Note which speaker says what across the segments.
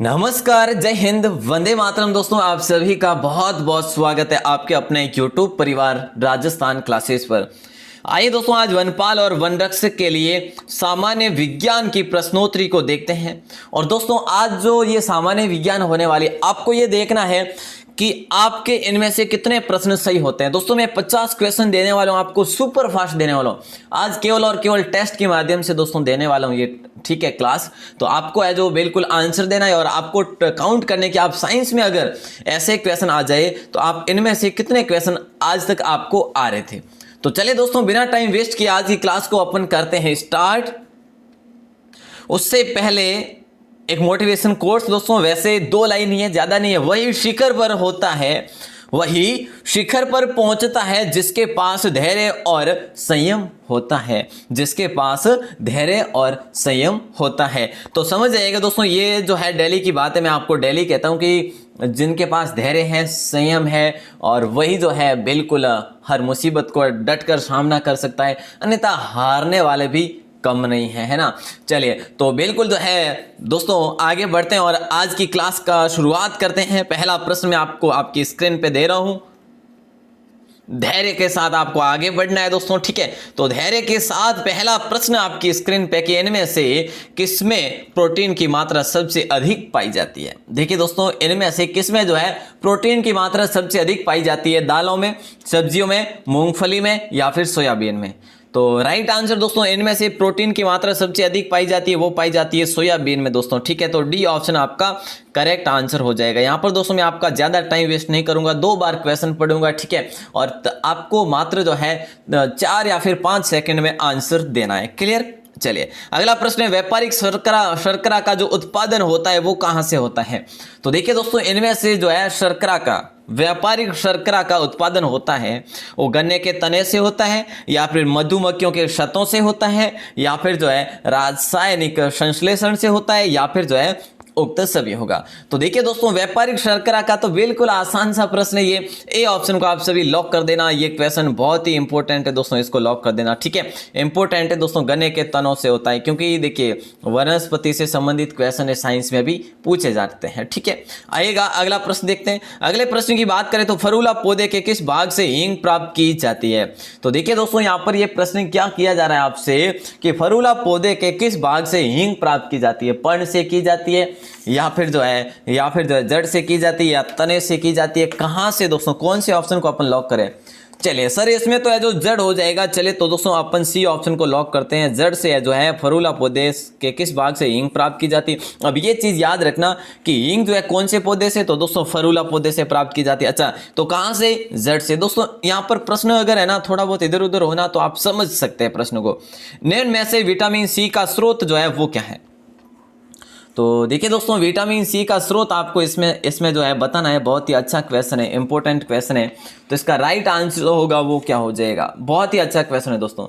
Speaker 1: नमस्कार, जय हिंद, वंदे मातरम। दोस्तों, आप सभी का बहुत बहुत स्वागत है आपके अपने यूट्यूब परिवार राजस्थान क्लासेस पर। आइए दोस्तों, आज वनपाल और वनरक्षक के लिए सामान्य विज्ञान की प्रश्नोत्तरी को देखते हैं। और दोस्तों, आज जो ये सामान्य विज्ञान होने वाली, आपको ये देखना है कि आपके इनमें से कितने प्रश्न सही होते हैं। दोस्तों, मैं 50 क्वेश्चन देने वाला हूं, आपको सुपर फास्ट देने वाला हूं। आज केवल और केवल टेस्ट के माध्यम से दोस्तों देने वाला हूं ये, ठीक है, क्लास। तो आपको है जो बिल्कुल आंसर देना है और आपको काउंट करने की, आप साइंस में अगर ऐसे क्वेश्चन आ जाए तो आप इनमें से कितने क्वेश्चन आज तक आपको आ रहे थे। तो चलिए दोस्तों, बिना टाइम वेस्ट किए आज की क्लास को अपन करते हैं स्टार्ट। उससे पहले एक मोटिवेशन कोर्स दोस्तों, वैसे 2 लाइन ही है, ज्यादा नहीं है। वही शिखर पर होता है, वही शिखर पर पहुंचता है जिसके पास धैर्य और संयम होता है, जिसके पास धैर्य और संयम होता है। तो समझ जाइएगा दोस्तों, ये जो है दिल्ली की बात है। मैं आपको दिल्ली कहता हूं कि जिनके पास धैर्य है, संयम है, और वही जो है बिल्कुल हर मुसीबत को डटकर सामना कर सकता है, अन्यथा हारने वाले भी कम नहीं है ना। चलिए, तो बिल्कुल जो है दोस्तों आगे बढ़ते हैं और आज की क्लास का शुरुआत करते हैं। पहला प्रश्न मैं आपको आपकी स्क्रीन पे दे रहा हूं। धैर्य के साथ आपको आगे बढ़ना है दोस्तों, ठीक है। तो धैर्य के साथ पहला प्रश्न आपकी स्क्रीन पे कि इनमें से किसमें प्रोटीन की मात्रा सबसे अधिक पाई जाती है। देखिए दोस्तों, इनमें से किसमें जो है प्रोटीन की मात्रा सबसे अधिक पाई जाती है? दालों में, सब्जियों में, मूंगफली में, या फिर सोयाबीन में? तो राइट आंसर दोस्तों, इनमें से प्रोटीन की मात्रा सबसे अधिक पाई जाती है, वो पाई जाती है सोयाबीन में दोस्तों, ठीक है। तो डी ऑप्शन आपका करेक्ट आंसर हो जाएगा। यहां पर दोस्तों मैं आपका ज्यादा टाइम वेस्ट नहीं करूंगा, 2 बार क्वेश्चन पढ़ूंगा, ठीक है। और आपको मात्र जो है 4 या फिर 5 सेकंड में आंसर देना है। क्लियर? चलिए, अगला प्रश्न है, व्यापारिक शर्करा का जो उत्पादन होता है वो कहां से होता है? तो देखिए दोस्तों, इनमें से जो है व्यापारिक शर्करा का उत्पादन होता है, वो गन्ने के तने से होता है, या फिर मधुमक्खियों के शतों से होता है, या फिर जो है रासायनिक संश्लेषण से होता है, या फिर जो है उक्त सभी होगा। तो देखिए दोस्तों, व्यापारिक शर्करा का तो बिल्कुल आसान सा प्रश्न है ये। ए ऑप्शन को आप सभी लॉक कर देना। ये क्वेश्चन बहुत ही इंपॉर्टेंट है दोस्तों, इसको लॉक कर देना, ठीक है। इंपॉर्टेंट है दोस्तों, गन्ने के तनों से होता है, क्योंकि देखिए वनस्पति से संबंधित क्वेश्चन है, साइंस में भी पूछे जाते हैं, ठीक है। आइएगा अगला प्रश्न देखते हैं। अगले प्रश्न की बात करें तो फरूला पौधे के किस भाग से हींग प्राप्त की जाती है? तो देखिए दोस्तों, यहाँ पर यह प्रश्न क्या किया जा रहा है आपसे कि फरूला पौधे के किस भाग से हींग प्राप्त की जाती है? पर्ण से की जाती है, या फिर जो है जड़ से की जाती है, या तने से की जाती है? कहां से दोस्तों, कौन से ऑप्शन को अपन लॉक करें? चलिए सर, इसमें तो है जो जड़ हो जाएगा। चलिए तो दोस्तों अपन सी ऑप्शन को लॉक करते हैं। जड़ से है जो है फरूला पौधे के किस भाग से हींग प्राप्त की जाती है। अब ये चीज याद रखना कि हींग जो है कौन से पौधे से, तो दोस्तों फरूला पौधे से प्राप्त की जाती है। अच्छा, तो कहां से? जड़ से। दोस्तों यहाँ पर प्रश्न अगर है ना थोड़ा बहुत इधर उधर होना, तो आप समझ सकते हैं प्रश्न को। निम्न में से विटामिन सी का स्रोत जो है वो क्या है? तो देखिए दोस्तों, विटामिन सी का स्रोत आपको इसमें जो है बताना है। बहुत ही अच्छा क्वेश्चन है, इंपॉर्टेंट क्वेश्चन है। तो इसका राइट आंसर होगा वो क्या हो जाएगा? बहुत ही अच्छा क्वेश्चन है दोस्तों।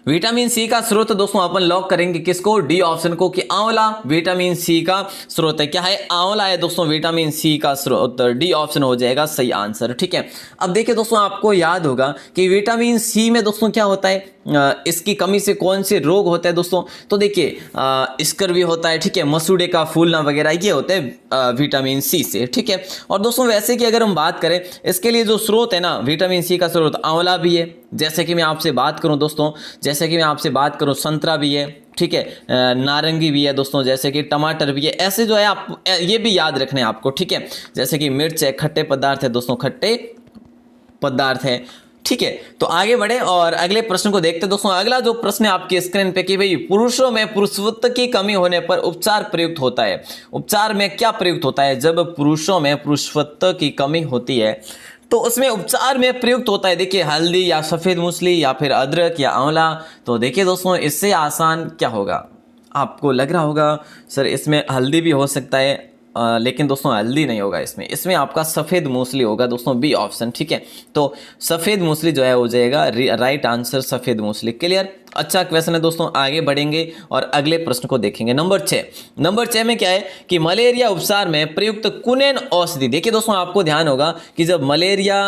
Speaker 1: विटामिन सी का स्रोत दोस्तों अपन लॉक करेंगे किसको? डी ऑप्शन को, कि आंवला विटामिन सी का स्रोत है। क्या है? आंवला है दोस्तों विटामिन सी का स्रोत। डी ऑप्शन हो जाएगा सही आंसर, ठीक है। अब देखिए दोस्तों, आपको याद होगा कि विटामिन सी में दोस्तों क्या होता है, इसकी कमी से कौन से रोग होते हैं दोस्तों? तो देखिए स्कर्वी होता है, ठीक है, मसूड़े का फूलना वगैरह, ये होते हैं विटामिन सी से, ठीक है। और दोस्तों वैसे कि अगर हम बात करें इसके लिए जो स्रोत है ना विटामिन सी का स्रोत, आंवला भी है, जैसे कि मैं आपसे बात करूं दोस्तों, जैसे कि मैं आपसे बात करूं संतरा भी है, ठीक है, नारंगी भी है दोस्तों, जैसे कि टमाटर भी है। ऐसे जो है आप ये भी याद रखने आपको, ठीक है। जैसे कि मिर्च है, खट्टे पदार्थ है दोस्तों, खट्टे पदार्थ है, ठीक है। तो आगे बढ़े और अगले प्रश्न को देखते दोस्तों। अगला जो प्रश्न है आपकी स्क्रीन पे कि भाई पुरुषों में पुरुषत्व की कमी होने पर उपचार प्रयुक्त होता है। उपचार में क्या प्रयुक्त होता है जब पुरुषों में पुरुषत्व की कमी होती है? तो उसमें उपचार में प्रयुक्त होता है, देखिए हल्दी या सफेद मूसली या फिर अदरक या आंवला। तो देखिए दोस्तों, इससे आसान क्या होगा? आपको लग रहा होगा सर इसमें हल्दी भी हो सकता है, लेकिन दोस्तों हल्दी नहीं होगा इसमें आपका सफ़ेद मूसली होगा दोस्तों, बी ऑप्शन, ठीक है। तो सफ़ेद मूसली जो है हो जाएगा राइट आंसर, सफ़ेद मूसली। क्लियर? अच्छा क्वेश्चन है दोस्तों, आगे बढ़ेंगे और अगले प्रश्न को देखेंगे। नंबर 6 में क्या है कि मलेरिया उपचार में प्रयुक्त कुनेन औषधि। देखिए दोस्तों, आपको ध्यान होगा कि जब मलेरिया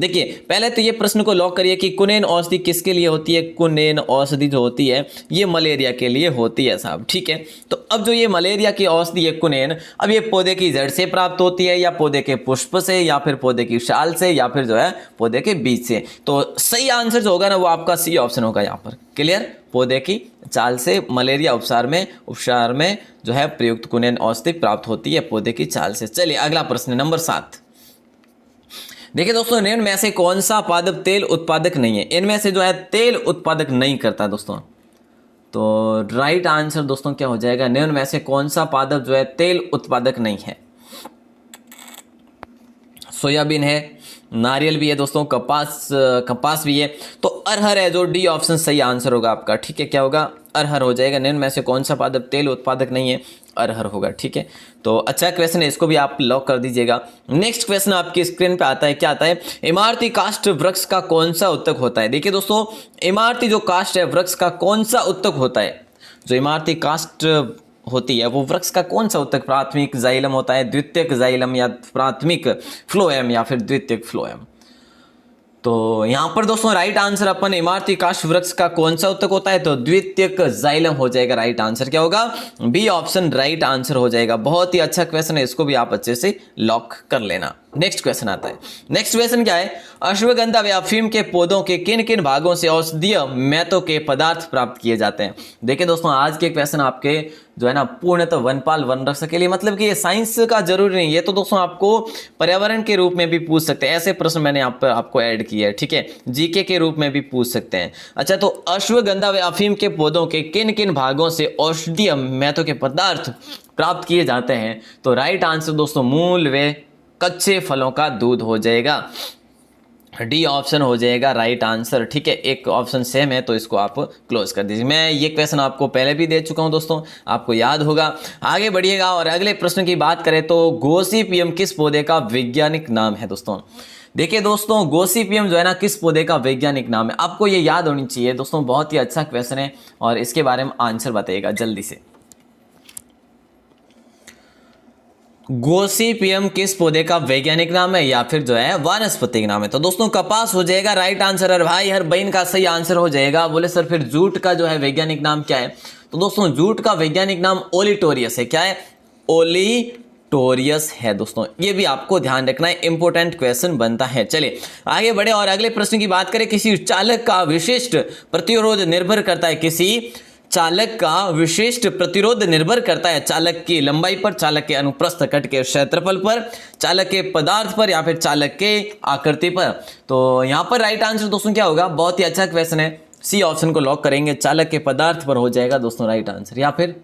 Speaker 1: देखिए पहले तो ये प्रश्न को लॉक करिए कि कुनेन औषधि किसके लिए होती है। कुनेन औषधि जो होती है ये मलेरिया के लिए होती है साहब, ठीक है। तो अब जो ये मलेरिया की औषधि है कुनेन, अब ये पौधे की जड़ से प्राप्त होती है या पौधे के पुष्प से या फिर पौधे की शाल से या फिर जो है पौधे के बीज से। तो सही आंसर जो होगा ना वो आपका सी ऑप्शन होगा यहाँ पर। क्लियर, पौधे की चाल से मलेरिया उपचार में जो है प्रयुक्त कुनेन औषधि प्राप्त होती है पौधे की चाल से। चलिए अगला प्रश्न नंबर 7। देखिए दोस्तों, निम्न में से कौन सा पादप तेल उत्पादक नहीं है। इनमें से जो है तेल उत्पादक नहीं करता दोस्तों। तो राइट आंसर दोस्तों क्या हो जाएगा, निम्न में से कौन सा पादप जो है तेल उत्पादक नहीं है। सोयाबीन है, नारियल भी है दोस्तों, कपास भी है। तो अरहर है जो डी ऑप्शन सही आंसर होगा आपका, ठीक है। क्या होगा, अरहर हो जाएगा। निम्न में से कौन सा पादप तेल उत्पादक नहीं है, अरहर होगा, ठीक है। तो अच्छा क्वेश्चन है, इसको भी आप लॉक कर दीजिएगा। नेक्स्ट क्वेश्चन आपकी स्क्रीन पे आता है, क्या आता है, इमारती काष्ठ वृक्ष का कौन सा उत्तक होता है। देखिए दोस्तों, इमारती जो काष्ठ है वृक्ष का कौन सा उत्तक होता है। जो इमारती काष्ठ होती है वो वृक्ष का कौन सा उत्तक, प्राथमिक जाइलम होता है, द्वितीयक जाइलम या प्राथमिक फ्लोएम या फिर द्वितीयक फ्लोएम। तो यहाँ पर दोस्तों राइट आंसर अपन इमारती काष्ठ वृक्ष का कौन सा उत्तक होता है, तो द्वितीयक जाइलम हो जाएगा। राइट आंसर क्या होगा, बी ऑप्शन राइट आंसर हो जाएगा। बहुत ही अच्छा क्वेश्चन है, इसको भी आप अच्छे से लॉक कर लेना। नेक्स्ट क्वेश्चन आता है। नेक्स्ट क्वेश्चन क्या है, अश्वगंधा व अफीम के पौधों के किन किन भागों से औषधीय महत्व के पदार्थ प्राप्त किए जाते हैं। देखिए दोस्तों, आज के क्वेश्चन आपके जो है ना पूर्णतः वनपाल वनरक्षक के लिए, मतलब कि ये साइंस का जरूरी नहीं है, तो दोस्तों आपको पर्यावरण के रूप में भी पूछ सकते हैं। ऐसे प्रश्न मैंने आप पर आपको ऐड किया है, ठीक है। जीके के रूप में भी पूछ सकते हैं। अच्छा, तो अश्वगंधा व अफीम के पौधों के किन किन भागों से औषधीय महत्व के पदार्थ प्राप्त किए जाते हैं। तो राइट आंसर दोस्तों मूल व कच्चे फलों का दूध हो जाएगा। डी ऑप्शन हो जाएगा राइट आंसर, ठीक है। एक ऑप्शन सेम है तो इसको आप क्लोज कर दीजिए। मैं ये क्वेश्चन आपको पहले भी दे चुका हूं दोस्तों, आपको याद होगा। आगे बढ़िएगा और अगले प्रश्न की बात करें तो गोसिपियम किस पौधे का वैज्ञानिक नाम है दोस्तों। देखिए दोस्तों, गोसिपियम जो है ना किस पौधे का वैज्ञानिक नाम है, आपको ये याद होनी चाहिए दोस्तों। बहुत ही अच्छा क्वेश्चन है और इसके बारे में आंसर बताइएगा जल्दी से। गोसिपियम किस पौधे का वैज्ञानिक नाम है या फिर जो है वानस्पतिक नाम है। तो दोस्तों कपास हो जाएगा राइट आंसर। और भाई हर बहन का सही आंसर हो जाएगा। बोले सर फिर जूट का जो है वैज्ञानिक नाम क्या है। तो दोस्तों जूट का वैज्ञानिक नाम ओलिटोरियस है। क्या है, ओलिटोरियस है दोस्तों। ये भी आपको ध्यान रखना है, इंपॉर्टेंट क्वेश्चन बनता है। चलिए आगे बढ़े और अगले प्रश्न की बात करें। किसी चालक का विशिष्ट प्रतिरोध निर्भर करता है, किसी चालक का विशिष्ट प्रतिरोध निर्भर करता है चालक की लंबाई पर, चालक के अनुप्रस्थ कट के क्षेत्रफल पर, चालक के पदार्थ पर या फिर चालक के आकृति पर। तो यहां पर राइट आंसर दोस्तों क्या होगा, बहुत ही अच्छा क्वेश्चन है, सी ऑप्शन को लॉक करेंगे। चालक के पदार्थ पर हो जाएगा दोस्तों राइट आंसर। या फिर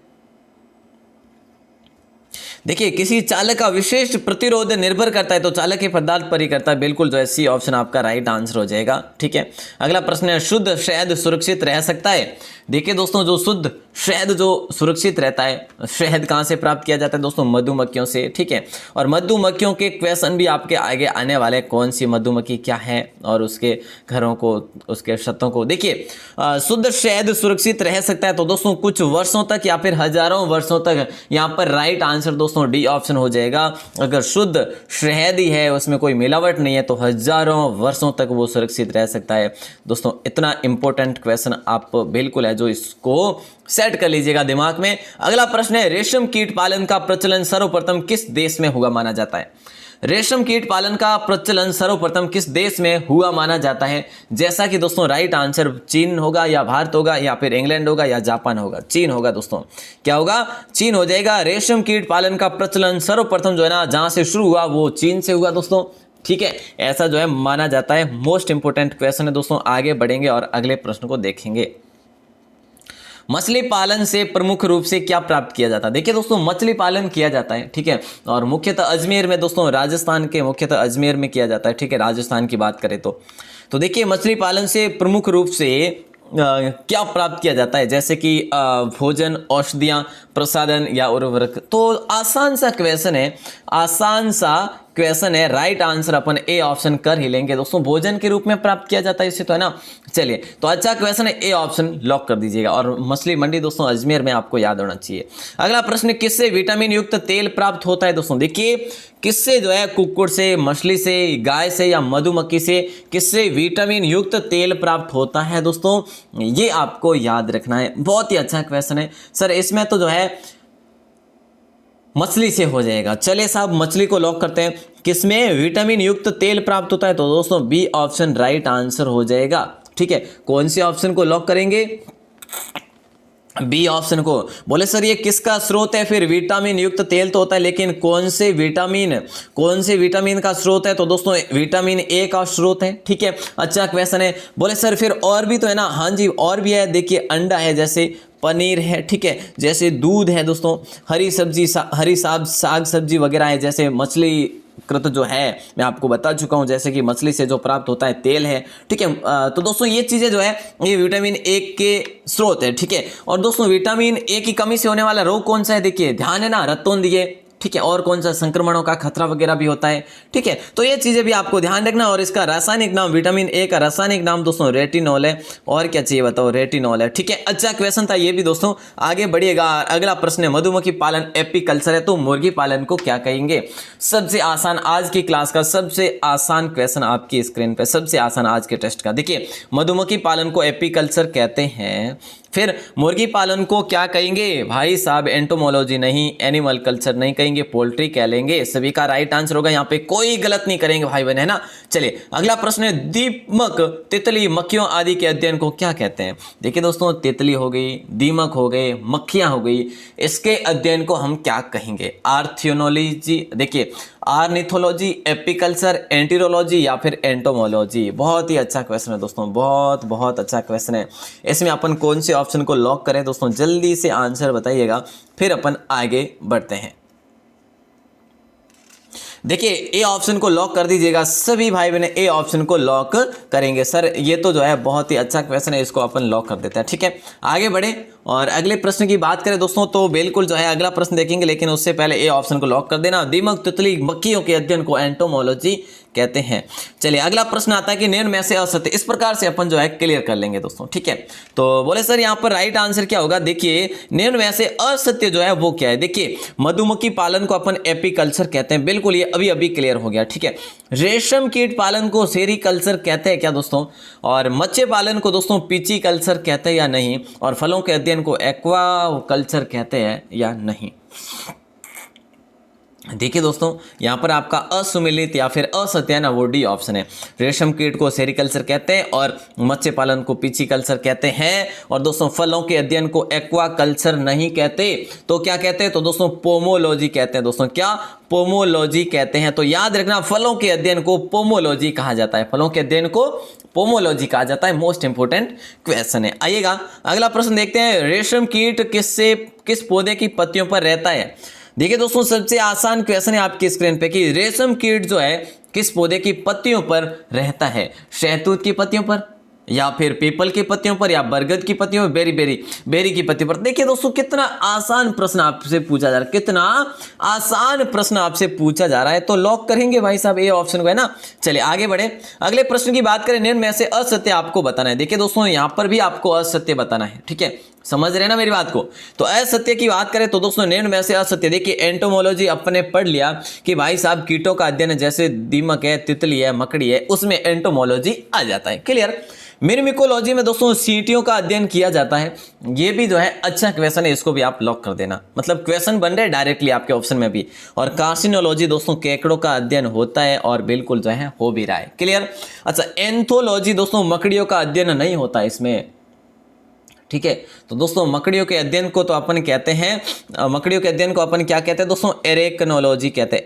Speaker 1: देखिए किसी चालक का विशेष प्रतिरोध निर्भर करता है तो चालक के पदार्थ पर ही करता है, बिल्कुल जो है सी ऑप्शन आपका राइट आंसर हो जाएगा, ठीक है। अगला प्रश्न है, शुद्ध शहद सुरक्षित रह सकता है। देखिए दोस्तों, जो शुद्ध शहद जो सुरक्षित रहता है, शहद कहाँ से प्राप्त किया जाता है दोस्तों, मधुमक्खियों से, ठीक है। और मधुमक्खियों के क्वेश्चन भी आपके आगे आने वाले, कौन सी मधुमक्खी क्या है और उसके घरों को, उसके शर्तों को। देखिए शुद्ध शहद सुरक्षित रह सकता है तो दोस्तों कुछ वर्षों तक या फिर हजारों वर्षों तक। यहाँ पर राइट आंसर दोस्तों डी ऑप्शन हो जाएगा। अगर शुद्ध शहद ही है, उसमें कोई मिलावट नहीं है, तो हजारों वर्षों तक वो सुरक्षित रह सकता है दोस्तों। इतना इंपॉर्टेंट क्वेश्चन आप बिल्कुल है जो इसको सेट कर लीजिएगा दिमाग में। अगला प्रश्न है, रेशम कीट पालन का प्रचलन सर्वप्रथम किस देश में हुआ माना जाता है। रेशम कीट पालन का प्रचलन सर्वप्रथम किस देश में हुआ माना जाता है। जैसा कि दोस्तों राइट आंसर चीन होगा या भारत होगा या फिर इंग्लैंड होगा या जापान होगा। चीन होगा दोस्तों। क्या होगा, चीन हो जाएगा। रेशम कीट पालन का प्रचलन सर्वप्रथम जो है ना जहां से शुरू हुआ वो चीन से हुआ दोस्तों, ठीक है। ऐसा जो है माना जाता है। मोस्ट इंपोर्टेंट क्वेश्चन है दोस्तों। आगे बढ़ेंगे और अगले प्रश्न को देखेंगे। मछली पालन से प्रमुख रूप से क्या प्राप्त किया जाता है। देखिए दोस्तों, मछली पालन किया जाता है, ठीक है, और मुख्यतः अजमेर में दोस्तों, राजस्थान के मुख्यतः अजमेर में किया जाता है, ठीक है। राजस्थान की बात करें तो देखिए मछली पालन से प्रमुख रूप से क्या प्राप्त किया जाता है, जैसे कि भोजन, औषधियाँ, प्रसाधन या उर्वरक। तो आसान सा क्वेश्चन है, आसान सा क्वेश्चन है, right answer upon A option कर ही लेंगे दोस्तों। भोजन के रूप में प्राप्त किया जाता है इसे, तो है ना। चलिए, तो अच्छा क्वेश्चन है, ए ऑप्शन लॉक कर दीजिएगा। और मछली मंडी दोस्तों अजमेर में आपको याद होना चाहिए। अगला प्रश्न, किससे विटामिन युक्त तेल प्राप्त होता है दोस्तों? देखिए, किससे जो है, कुक्कुट से, मछली से, गाय से या मधुमक्खी से, किससे विटामिन युक्त तेल प्राप्त होता है दोस्तों? ये आपको याद रखना है। बहुत ही अच्छा क्वेश्चन है सर, इसमें तो जो है मछली से हो जाएगा। चलिए साहब, मछली को लॉक करते हैं। किसमें विटामिन युक्त तेल प्राप्त होता है? तो दोस्तों बी ऑप्शन राइट आंसर हो जाएगा। ठीक है, कौन से ऑप्शन को लॉक करेंगे? बी ऑप्शन को। बोले सर ये किसका स्रोत है? फिर विटामिन युक्त तेल तो होता है, लेकिन कौन से विटामिन का स्रोत है? तो दोस्तों विटामिन ए का स्रोत है। ठीक है, अच्छा क्वेश्चन है। बोले सर फिर और भी तो है ना? हाँ जी, और भी है। देखिए, अंडा है, जैसे पनीर है, ठीक है, जैसे दूध है दोस्तों, हरी साग सब्जी वगैरह है, जैसे मछली कृत जो है मैं आपको बता चुका हूं, जैसे कि मछली से जो प्राप्त होता है तेल है। ठीक है, तो दोस्तों ये चीजें जो है ये विटामिन ए के स्रोत है। ठीक है, और दोस्तों विटामिन ए की कमी से होने वाला रोग कौन सा है? देखिए, ध्यान है ना, रतौंधी है। ठीक है, और कौन सा? संक्रमणों का खतरा वगैरह भी होता है। ठीक है, तो ये चीजें भी आपको ध्यान रखना। और इसका रासायनिक नाम, विटामिन ए का रासायनिक नाम दोस्तों रेटिनॉल है। और क्या चाहिए बताओ? रेटिनॉल है। ठीक है, अच्छा क्वेश्चन था ये भी दोस्तों। आगे बढ़िएगा, अगला प्रश्न है, मधुमक्खी पालन एपीकल्चर है, तो मुर्गी पालन को क्या कहेंगे? सबसे आसान, आज की क्लास का सबसे आसान क्वेश्चन आपकी स्क्रीन पे, सबसे आसान आज के टेस्ट का। देखिए, मधुमक्खी पालन को एपीकल्चर कहते हैं। फिर मुर्गी पालन को क्या कहेंगे? भाई साहब, एंटोमोलॉजी नहीं, एनिमल कल्चर नहीं कहेंगे, पोल्ट्री कह लेंगे। सभी का राइट आंसर होगा, यहाँ पे कोई गलत नहीं करेंगे भाई बहन, है ना। चलिए, अगला प्रश्न है, दीमक, तितली, मक्खियों आदि के अध्ययन को क्या कहते हैं? देखिए दोस्तों, तितली हो गई, दीमक हो गए, मक्खियां हो गई, इसके अध्ययन को हम क्या कहेंगे? आर्थियोनोलॉजी, देखिए आर्निथोलॉजी, एपिकल्चर, एंटीरोलॉजी या फिर एंटोमोलॉजी। बहुत ही अच्छा क्वेश्चन है दोस्तों, बहुत बहुत अच्छा क्वेश्चन है। इसमें अपन कौन से ऑप्शन को लॉक करें दोस्तों? जल्दी से आंसर बताइएगा, फिर अपन आगे बढ़ते हैं। देखिए, ए ऑप्शन को लॉक कर दीजिएगा। सभी भाई बहन ए ऑप्शन को लॉक करेंगे। सर ये तो जो है बहुत ही अच्छा क्वेश्चन है, इसको अपन लॉक कर देते हैं। ठीक है, आगे बढ़े और अगले प्रश्न की बात करें दोस्तों, तो बिल्कुल जो है अगला प्रश्न देखेंगे, लेकिन उससे पहले ए ऑप्शन को लॉक कर देना। दीमक, तितली, मक्खियों के अध्ययन को एंटोमोलॉजी कहते हैं। चलिए, अगला प्रश्न आता है कि निम्न में से असत्य, इस प्रकार से अपन जो है क्लियर कर लेंगे दोस्तों। ठीक है, तो बोले सर यहाँ पर राइट आंसर क्या होगा? देखिए, निम्न में से असत्य जो है वो क्या है? देखिए, मधुमक्खी पालन को अपन एपीकल्चर कहते हैं, बिल्कुल ये अभी अभी क्लियर हो गया। ठीक है, रेशम कीट पालन को सेरीकल्चर कहते हैं क्या दोस्तों? और मत्स्य पालन को दोस्तों पिची कल्चर कहते हैं या नहीं? और फलों के अध्ययन को एक्वा कल्चर कहते हैं या नहीं? देखिए दोस्तों, यहाँ पर आपका असुमिलित या फिर असत्य है ना, वो डी ऑप्शन है। रेशम कीट को सेरिकल्चर कहते हैं और मत्स्य पालन को पिची कल्चर कहते हैं। और दोस्तों फलों के अध्ययन को एक्वा कल्चर नहीं कहते, तो क्या कहते हैं? तो दोस्तों पोमोलॉजी कहते हैं दोस्तों। क्या? पोमोलॉजी कहते हैं। तो याद रखना, फलों के अध्ययन को पोमोलॉजी कहा जाता है, फलों के अध्ययन को पोमोलॉजी कहा जाता है। मोस्ट इंपोर्टेंट क्वेश्चन है। आइएगा, अगला प्रश्न देखते हैं। रेशम कीट किस पौधे की पत्तियों पर रहता है? देखिए दोस्तों, सबसे आसान क्वेश्चन है आपकी स्क्रीन पे कि रेशम कीट जो है किस पौधे की पत्तियों पर रहता है? शहतूत की पत्तियों पर, या फिर पीपल की पत्तियों पर, या बरगद की पत्तियों पर, बेरी की पत्ती पर। देखिए दोस्तों, कितना आसान प्रश्न आपसे पूछा जा रहा है, कितना आसान प्रश्न आपसे पूछा जा रहा है। तो लॉक करेंगे भाई साहब ए ऑप्शन को, है ना। चलिए आगे बढ़े, अगले प्रश्न की बात करें। निम्न में से असत्य आपको बताना है। देखिए दोस्तों, यहां पर भी आपको असत्य बताना है। ठीक है, समझ रहे ना मेरी बात को? तो असत्य की बात करें तो दोस्तों निम्न में से असत्य, देखिए एंटोमोलॉजी अपने पढ़ लिया कि भाई साहब कीटों का अध्ययन, जैसे दीमक है, तितली है, मकड़ी है, उसमें एंटोमोलॉजी आ जाता है। क्लियर? मिर्मिकोलॉजी में दोस्तों सीटियों का अध्ययन किया जाता है। ये भी जो है अच्छा क्वेश्चन है, इसको भी आप लॉक कर देना। मतलब क्वेश्चन बन रहे डायरेक्टली आपके ऑप्शन में भी। और कार्सिनोलॉजी दोस्तों केकड़ों का अध्ययन होता है और बिल्कुल जो है हो भी रहा है। क्लियर? अच्छा, एंथोलॉजी दोस्तों मकड़ियों का अध्ययन नहीं होता इसमें। ठीक है, तो दोस्तों मकड़ियों के अध्ययन को तो अपन कहते हैं, मकड़ियों के अध्ययन को अपन क्या कहते हैं दोस्तों? एरेकनोलॉजी कहते हैं।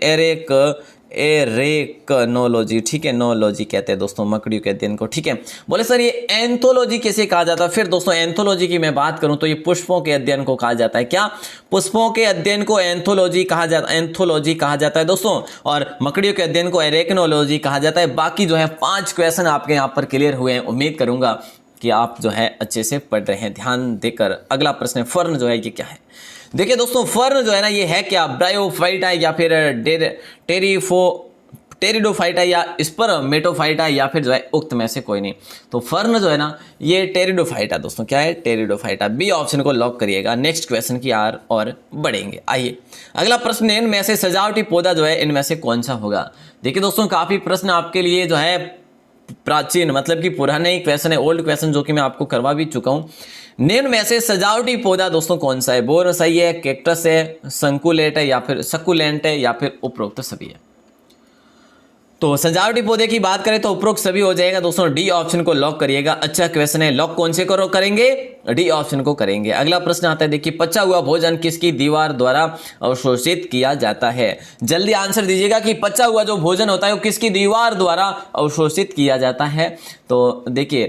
Speaker 1: एरेकनोलॉजी, ठीक है, नोलॉजी कहते हैं दोस्तों मकड़ियों के अध्ययन को। ठीक है, बोले सर ये एंथोलॉजी कैसे कहा जाता है? फिर दोस्तों एंथोलॉजी की मैं बात करूं तो ये पुष्पों के अध्ययन को कहा जाता है। क्या? पुष्पों के अध्ययन को एंथोलॉजी कहा जाता है दोस्तों। और मकड़ियों के अध्ययन को एरेकनोलॉजी कहा जाता है। बाकी जो है 5 क्वेश्चन आपके यहाँ पर क्लियर हुए हैं। उम्मीद करूंगा कि आप जो है अच्छे से पढ़ रहे हैं, ध्यान देकर। अगला प्रश्न है, फर्न जो है ये क्या है? देखिए दोस्तों, फर्न जो है ना, ये है क्या? ब्रायोफाइटा या फिर टेरिडोफाइटा या स्पर्मेटोफाइटा या फिर जो है उक्त में से कोई नहीं। तो फर्न जो है ना ये टेरिडोफाइटा दोस्तों, क्या है, टेरिडोफाइटा। बी ऑप्शन को लॉक करिएगा। नेक्स्ट क्वेश्चन की और बढ़ेंगे। आइए अगला प्रश्न, इनमें से सजावटी पौधा जो है इनमें से कौन सा होगा। देखिए दोस्तों काफी प्रश्न आपके लिए जो है प्राचीन मतलब कि पुराने क्वेश्चन है, ओल्ड क्वेश्चन जो कि मैं आपको करवा भी चुका हूं। निम्न में से सजावटी पौधा दोस्तों कौन सा है। बोनसाई है, कैक्टस है, संकुलेट है या फिर सकुलेंट है या फिर उपरोक्त सभी है। तो सजावटी पौधे की बात करें तो उपरोक्त सभी हो जाएगा दोस्तों। डी ऑप्शन को लॉक करिएगा। अच्छा क्वेश्चन है, लॉक कौन से को करेंगे, डी ऑप्शन को करेंगे। अगला प्रश्न आता है, देखिए पचा हुआ भोजन किसकी दीवार द्वारा अवशोषित किया जाता है। जल्दी आंसर दीजिएगा कि पचा हुआ जो भोजन होता है वो किसकी दीवार द्वारा अवशोषित किया जाता है। तो देखिए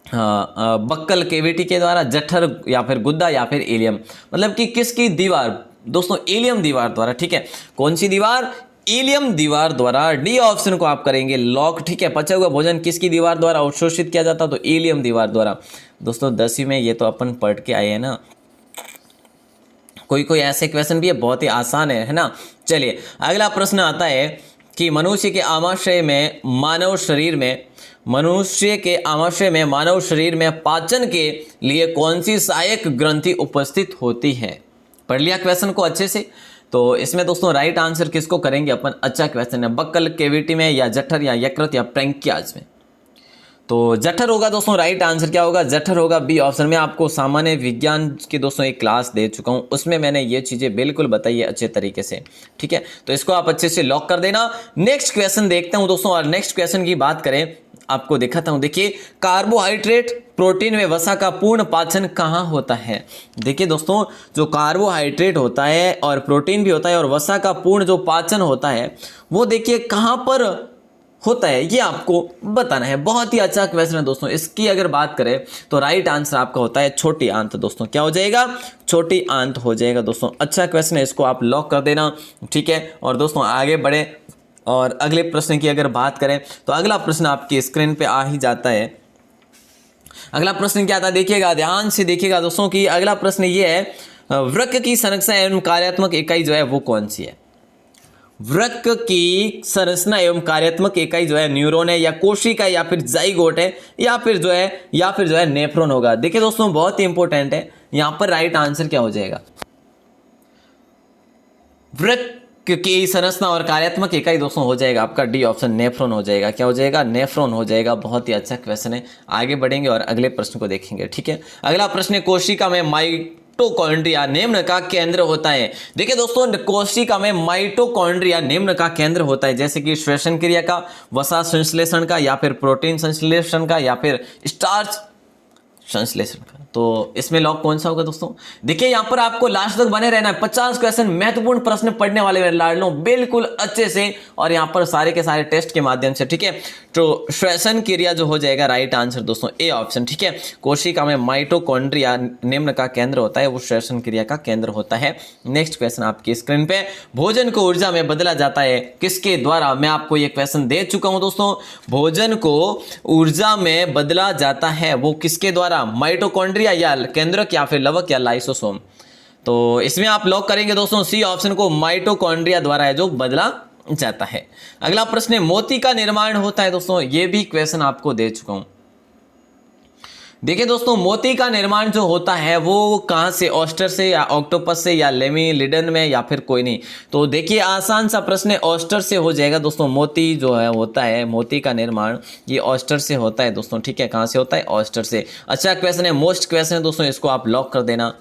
Speaker 1: बक्कल केविटी के द्वारा, जठर या फिर गुद्दा या फिर इलियम, मतलब कि किसकी दीवार दोस्तों, इलियम दीवार द्वारा। ठीक है, कौन सी दीवार, इलियम दीवार द्वारा। डी ऑप्शन को आप करेंगे लॉक। ठीक है, पचा हुआ भोजन किसकी दीवार द्वारा अवशोषित किया जाता, तो इलियम दीवार द्वारा। दोस्तों 10वीं में ये तो अपन पढ़ के आए हैं ना। कोई कोई ऐसे क्वेश्चन भी है बहुत ही आसान है ना। चलिए अगला प्रश्न आता है कि मनुष्य के आमाशय में मानव शरीर में पाचन के लिए कौन सी सहायक ग्रंथि उपस्थित होती है। पढ़ लिया क्वेश्चन को अच्छे से। तो इसमें दोस्तों राइट आंसर किसको करेंगे अपन। अच्छा क्वेश्चन है, बक्कल केविटी में या जठर या यकृत या ब्रैंकियाज में। तो जठर होगा दोस्तों, राइट आंसर क्या होगा, जठर होगा। बी ऑप्शन में आपको सामान्य विज्ञान की दोस्तों एक क्लास दे चुका हूं, उसमें मैंने ये चीजें बिल्कुल बताई है अच्छे तरीके से। ठीक है, तो इसको आप अच्छे से लॉक कर देना। नेक्स्ट क्वेश्चन देखते हूं दोस्तों। और नेक्स्ट क्वेश्चन की बात करें, आपको दिखाता हूं। देखिए कार्बोहाइड्रेट, प्रोटीन व वसा का पूर्ण पाचन कहाँ होता है। देखिए दोस्तों जो कार्बोहाइड्रेट होता है और प्रोटीन भी होता है और वसा का पूर्ण जो पाचन होता है वो देखिए कहाँ पर होता है, ये आपको बताना है। बहुत ही अच्छा क्वेश्चन है दोस्तों। इसकी अगर बात करें तो राइट आंसर आपका होता है छोटी आंत दोस्तों। क्या हो जाएगा, छोटी आंत हो जाएगा दोस्तों। अच्छा क्वेश्चन है, इसको आप लॉक कर देना। ठीक है, और दोस्तों आगे बढ़े और अगले प्रश्न की अगर बात करें तो अगला प्रश्न आपकी स्क्रीन पे आ ही जाता है। अगला प्रश्न क्या था, देखिएगा ध्यान से देखिएगा दोस्तों कि अगला प्रश्न ये है, वृक्क की संरचना एवं कार्यात्मक इकाई जो है वो कौन सी है। वृक्क की संरचना एवं कार्यात्मक इकाई जो है न्यूरॉन है या कोशिका या फिर जाइगोट है या फिर जो है नेफ्रॉन होगा। देखिए दोस्तों बहुत ही इंपॉर्टेंट है, यहां पर राइट आंसर क्या हो जाएगा, वृक्क की संरचना और कार्यात्मक इकाई दोस्तों हो जाएगा आपका डी ऑप्शन, नेफ्रॉन हो जाएगा। क्या हो जाएगा, नेफ्रॉन हो जाएगा। बहुत ही अच्छा क्वेश्चन है। आगे बढ़ेंगे और अगले प्रश्न को देखेंगे। ठीक है, अगला प्रश्न है, कोशिका में माइटोकॉन्ड्रिया निम्न का केंद्र होता है। देखिए दोस्तों कोशिका में माइटोकॉन्ड्रिया निम्न का केंद्र होता है, जैसे कि श्वसन क्रिया का, वसा संश्लेषण का या फिर प्रोटीन संश्लेषण का या फिर स्टार्च संश्लेषण का। तो इसमें लॉक कौन सा होगा दोस्तों। देखिए यहां पर आपको लास्ट तक बने रहना है। 50 क्वेश्चन महत्वपूर्ण प्रश्न पढ़ने वाले लाडलों बिल्कुल अच्छे से, और यहां पर सारे के सारे टेस्ट के माध्यम से। ठीक है, तो श्वसन क्रिया जो हो जाएगा राइट आंसर दोस्तों ए ऑप्शन। ठीक है, कोशिका में माइटोकॉन्ड्रिया निम्न का केंद्र होता है, वो श्वसन क्रिया का केंद्र होता है। नेक्स्ट क्वेश्चन आपकी स्क्रीन पे, भोजन को ऊर्जा में बदला जाता है किसके द्वारा। मैं आपको ये क्वेश्चन दे चुका हूं दोस्तों। भोजन को ऊर्जा में बदला जाता है वो किसके द्वारा, माइटोकॉन्ड्रिया या केंद्रक या फिर लवक या लाइसोसोम। तो इसमें आप लॉक करेंगे दोस्तों सी ऑप्शन को, माइटोकॉन्ड्रिया द्वारा है जो बदला जाता है। अगला प्रश्न है, मोती का निर्माण होता है दोस्तों। ये भी क्वेश्चन आपको दे चुका हूं। देखिए दोस्तों मोती का निर्माण जो होता है वो कहां से, ऑस्टर से या ऑक्टोपस से या लेमिलिडन में या फिर कोई नहीं। तो देखिए आसान सा प्रश्न है, ऑस्टर से हो जाएगा दोस्तों। मोती जो है होता है, मोती का निर्माण ये ऑस्टर से होता है दोस्तों। ठीक है, कहां से होता है, ऑस्टर से। अच्छा क्वेश्चन है, मोस्ट क्वेश्चन है दोस्तों, इसको आप लॉक कर देना।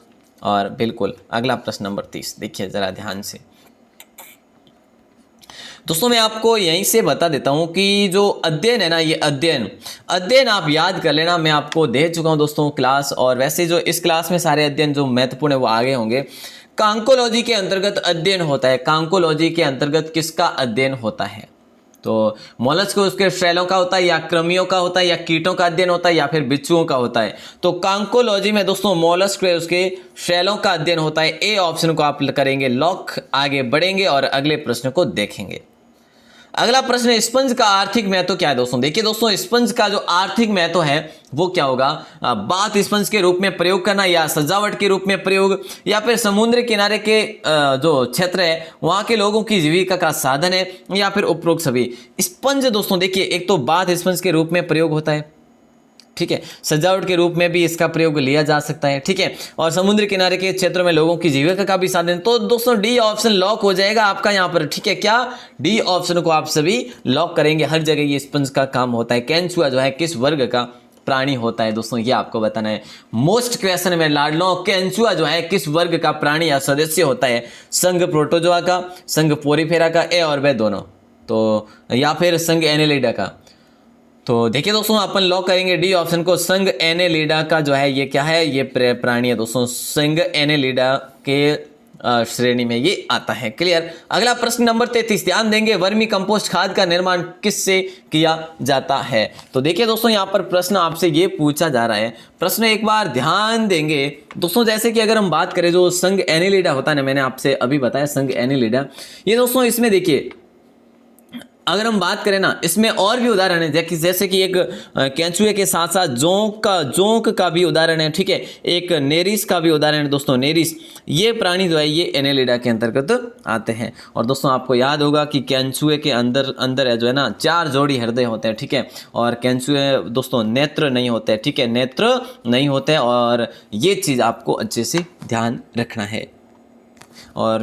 Speaker 1: और बिल्कुल अगला प्रश्न नंबर 30 देखिए जरा ध्यान से दोस्तों। मैं आपको यहीं से बता देता हूं कि जो अध्ययन है ना, ये अध्ययन आप याद कर लेना। मैं आपको दे चुका हूं दोस्तों क्लास, और वैसे जो इस क्लास में सारे अध्ययन जो महत्वपूर्ण है वो आगे होंगे। कांकोलॉजी के अंतर्गत अध्ययन होता है। कांकोलॉजी के अंतर्गत किसका अध्ययन होता है, तो मोलस्क उसके शैलों का होता है या कृमियों का होता है या कीटों का अध्ययन होता है या फिर बिच्छुओं का होता है। तो कांकोलॉजी में दोस्तों मोलस्क उसके शैलों का अध्ययन होता है। ए ऑप्शन को आप करेंगे लॉक। आगे बढ़ेंगे और अगले प्रश्न को देखेंगे। अगला प्रश्न है, स्पंज का आर्थिक महत्व क्या है दोस्तों। देखिए दोस्तों, स्पंज का जो आर्थिक महत्व है वो क्या होगा, बाथ स्पंज के रूप में प्रयोग करना, या सजावट के रूप में प्रयोग, या फिर समुद्र किनारे के जो क्षेत्र है वहां के लोगों की जीविका का साधन है, या फिर उपरोक्त सभी। स्पंज दोस्तों देखिए, एक तो बाथ स्पंज के रूप में प्रयोग होता है, ठीक है, सजावट के रूप में भी इसका प्रयोग लिया जा सकता है, ठीक है, और समुद्र किनारे के क्षेत्र में लोगों की जीविका का भी साधन। तो दोस्तों डी ऑप्शन लॉक हो जाएगा आपका यहाँ पर, ठीक है। क्या डी ऑप्शन को आप सभी लॉक करेंगे, हर जगह ये स्पंज का काम होता है। केंचुआ जो है किस वर्ग का प्राणी होता है दोस्तों, ये आपको बताना है। मोस्ट क्वेश्चन में लाडलो, केंचुआ जो है किस वर्ग का प्राणी या सदस्य होता है, संघ प्रोटोजोआ का, संघ पोरीफेरा का, ए और बे दोनों, तो या फिर संघ एनेलिडा का। तो देखिए दोस्तों, अपन लॉक करेंगे डी ऑप्शन को, संघ एनेलिडा का जो है ये क्या है, ये प्राणी है दोस्तों, संघ एनेलिडा के श्रेणी में ये आता है। क्लियर। अगला प्रश्न नंबर 33, ध्यान देंगे, वर्मी कंपोस्ट खाद का निर्माण किससे किया जाता है। तो देखिए दोस्तों, यहाँ पर प्रश्न आपसे ये पूछा जा रहा है, प्रश्न एक बार ध्यान देंगे दोस्तों। जैसे कि अगर हम बात करें जो संघ एनेलिडा होता है ना, मैंने आपसे अभी बताया संघ एनेलिडा, ये दोस्तों इसमें देखिए अगर हम बात करें ना, इसमें और भी उदाहरण है, जैसे कि एक केंचुए के साथ साथ जोंक का भी उदाहरण है, ठीक है, एक नेरिस का भी उदाहरण है दोस्तों। नेरिस ये प्राणी जो है ये एनेलिडा के अंतर्गत आते हैं। और दोस्तों आपको याद होगा कि केंचुए के अंदर है जो है ना 4 जोड़ी हृदय होते हैं, ठीक है, और केंचुए दोस्तों नेत्र नहीं होते हैं, ठीक है, नेत्र नहीं होते हैं, और ये चीज़ आपको अच्छे से ध्यान रखना है। और